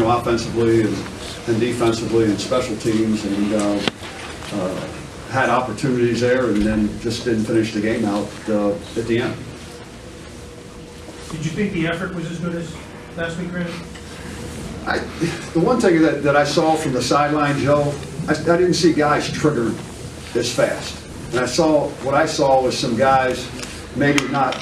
offensively and defensively and special teams, and had opportunities there, and then just didn't finish the game out at the end. Did you think the effort was as good as last week, Randy? The one thing that I saw from the sideline, Joe, I didn't see guys triggered as fast. And what I saw was some guys maybe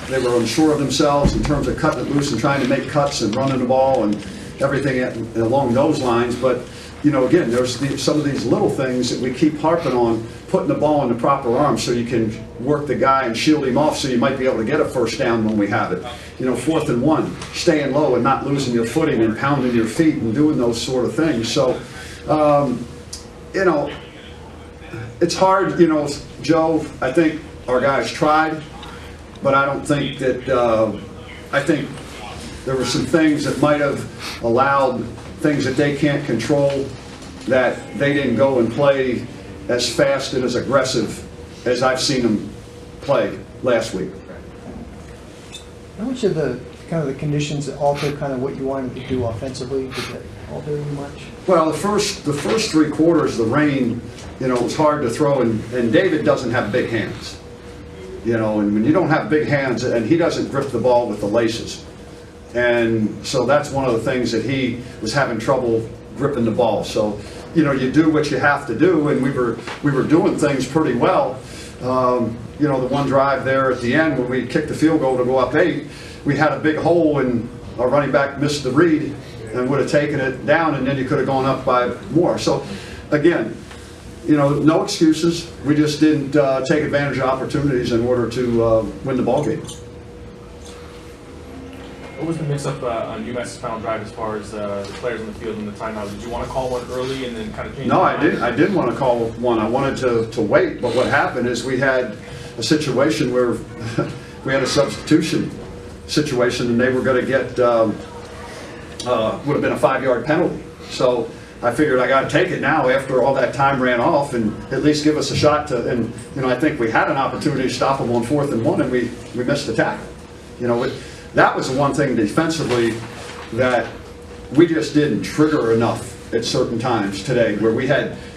they were unsure of themselves in terms of cutting it loose and trying to make cuts and running the ball and everything along those lines. But, again, there's some of these little things that we keep harping on, putting the ball in the proper arms so you can work the guy and shield him off so you might be able to get a first down when we have it. 4th and 1, staying low and not losing your footing and pounding your feet and doing those sort of things. So, it's hard, Joe. I think our guys tried, but I don't think that, I think there were some things that might have allowed things that they can't control, that they didn't go and play as fast and as aggressive as I've seen them play last week. How much of the conditions alter kind of what you wanted to do offensively? Did that alter you much? Well, the first 3 quarters, the rain, it was hard to throw, and David doesn't have big hands. And when you don't have big hands, and he doesn't grip the ball with the laces. And so that's one of the things that he was having trouble gripping the ball. So, you do what you have to do, and we were doing things pretty well. The one drive there at the end when we kicked the field goal to go up 8, we had a big hole and our running back missed the read and would have taken it down, and then you could have gone up by more. So, again, no excuses. We just didn't take advantage of opportunities in order to win the ball game. What was the mix-up on UMass's final drive as far as the players on the field and the timeout? Did you want to call one early and then kind of change? No, I didn't want to call one. I wanted to wait. But what happened is we had a situation where we had a substitution situation, and they were going to get would have been a 5-yard penalty. So I figured I got to take it now after all that time ran off, and at least give us a shot to. And I think we had an opportunity to stop them on 4th and 1, and we missed the tackle. That was the one thing defensively that we just didn't trigger enough at certain times today, where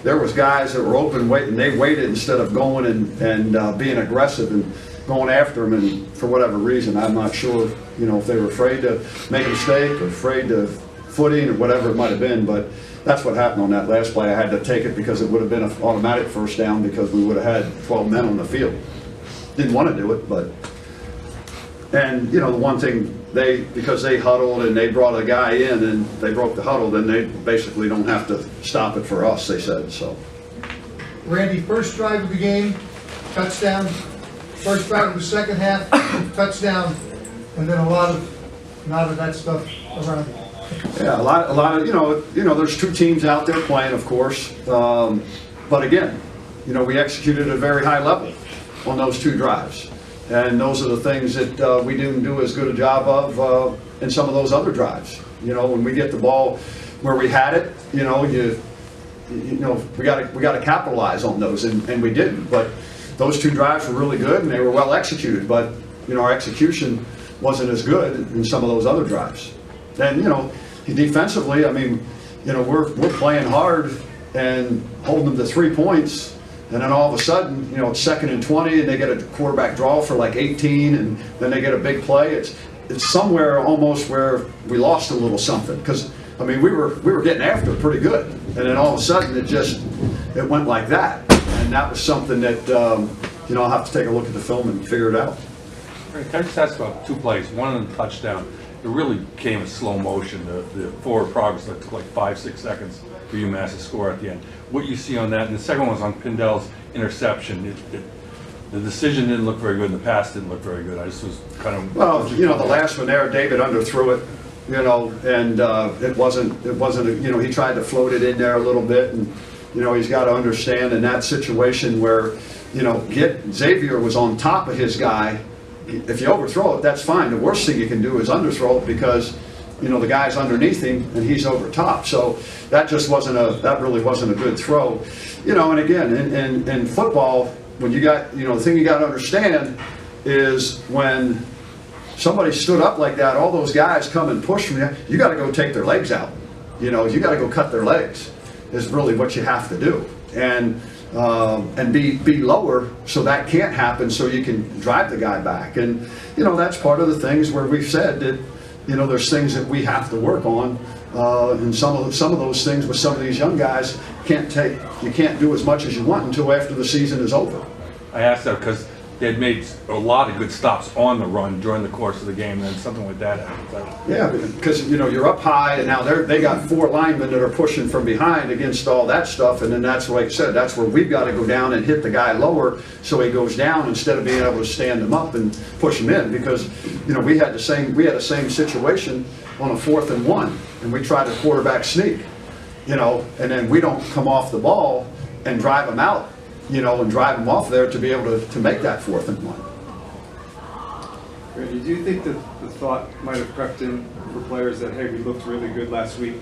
there was guys that were open, waiting, they waited instead of going and being aggressive and going after them, and for whatever reason, I'm not sure, if they were afraid to make a mistake or afraid to footing or whatever it might have been, but that's what happened on that last play. I had to take it because it would have been an automatic first down because we would have had 12 men on the field. Didn't want to do it, but. And, the one thing, because they huddled and they brought a guy in and they broke the huddle, then they basically don't have to stop it for us, they said, so. Randy, first drive of the game, touchdown. First drive of the second half, touchdown. And then a lot of that stuff around it. Yeah, a lot of, there's 2 teams out there playing, of course. But again, we executed at a very high level on those 2 drives. And those are the things that we didn't do as good a job of in some of those other drives. When we get the ball where we had it, we got to capitalize on those, and we didn't. But those 2 drives were really good, and they were well executed. But our execution wasn't as good in some of those other drives. And defensively, I mean, we're playing hard and holding them to 3 points. And then all of a sudden, it's 2nd and 20, and they get a quarterback draw for like 18, and then they get a big play. It's somewhere almost where we lost a little something, because I mean we were getting after it pretty good, and then all of a sudden it went like that, and that was something that I'll have to take a look at the film and figure it out. Can I just ask about 2 plays? One of them touchdown. It really came in slow motion. The forward progress took like 5-6 seconds for UMass to score at the end. What you see on that, and the second one was on Pindell's interception. The decision didn't look very good, and the pass didn't look very good. I just was kind of... Well, the last one there, David underthrew it, and it wasn't, he tried to float it in there a little bit, and, he's got to understand in that situation where, Xavier was on top of his guy. If you overthrow it, that's fine. The worst thing you can do is underthrow it because, the guy's underneath him and he's over top. So that really wasn't a good throw. And again, in football, when you got, the thing you got to understand is when somebody stood up like that, all those guys come and push from you, you got to go take their legs out. You know, you got to go cut their legs is really what you have to do. And be lower so that can't happen, so you can drive the guy back. And, you know, that's part of the things where we've said that, you know, there's things that we have to work on. And some of those things with some of these young guys you can't do as much as you want until after the season is over. I asked that because they had made a lot of good stops on the run during the course of the game, and then something like that happened. So, Yeah, because, you know, you're up high, and now they got 4 linemen that are pushing from behind against all that stuff, and then that's, like I said, that's where we've got to go down and hit the guy lower so he goes down instead of being able to stand him up and push him in. Because, you know, we had the same situation on a 4th and 1, and we tried a quarterback sneak, you know, and then we don't come off the ball and drive him out, you know, and drive him off there to be able to make that 4th and 1. Randy, do you think that the thought might have crept in for players that, hey, we looked really good last week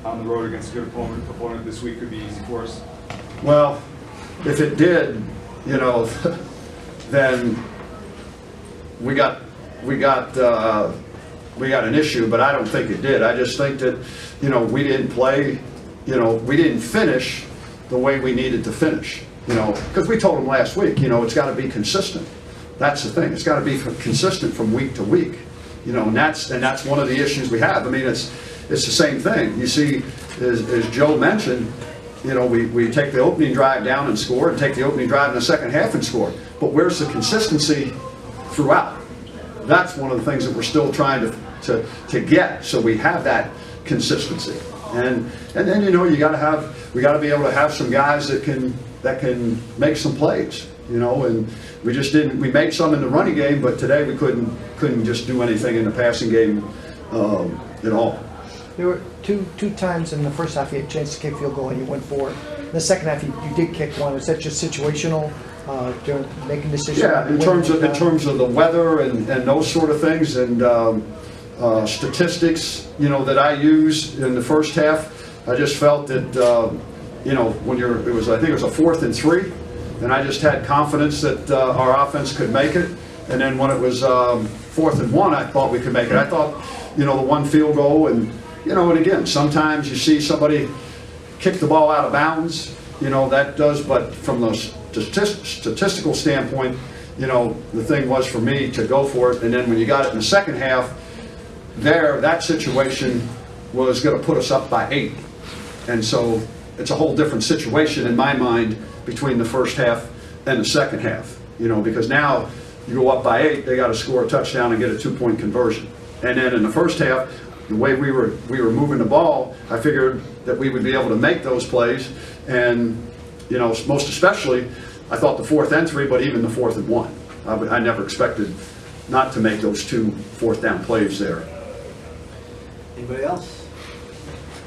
on the road against a good opponent this week could be easy for us? Well, if it did, you know, then we got an issue, but I don't think it did. I just think that, you know, we didn't play, you know, we didn't finish the way we needed to finish, you know, because we told them last week, you know, it's got to be consistent. That's the thing. It's got to be consistent from week to week, you know, and that's one of the issues we have. I mean, it's the same thing. You see, as Joe mentioned, you know, we take the opening drive down and score, and take the opening drive in the second half and score. But where's the consistency throughout? That's one of the things that we're still trying to get, so we have that consistency. And then, you know, we got to be able to have some guys that can make some plays, you know, and we just didn't. We made some in the running game, but today we couldn't just do anything in the passing game at all. There were two times in the first half you had a chance to kick field goal and you went for it. In the second half you did kick one. Was that just situational, during making decisions? Yeah, in terms of the weather and those sort of things, and statistics, you know, that I use in the first half, I just felt that you know, when I think it was a 4th and 3, and I just had confidence that our offense could make it. And then when it was 4th and 1, I thought we could make it. I thought, you know, the one field goal, and, you know, and again, sometimes you see somebody kick the ball out of bounds, you know, that does, but from the statistical standpoint, you know, the thing was for me to go for it. And then when you got it in the second half, that situation was going to put us up by 8. And so it's a whole different situation in my mind between the first half and the second half, you know, because now you go up by 8, they got to score a touchdown and get a 2-point conversion. And then in the first half, the way we were moving the ball, I figured that we would be able to make those plays. And, you know, most especially, I thought the 4th and 3, but even the 4th and 1. I never expected not to make those 2 4th down plays there. Anybody else?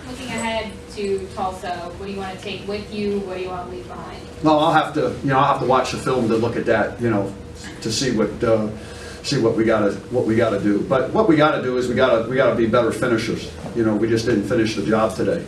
Looking ahead to Tulsa, what do you want to take with you? What do you want to leave behind? Well, I'll have to watch the film to look at that, you know, to see what we got to do. But what we got to do is we got to be better finishers. You know, we just didn't finish the job today.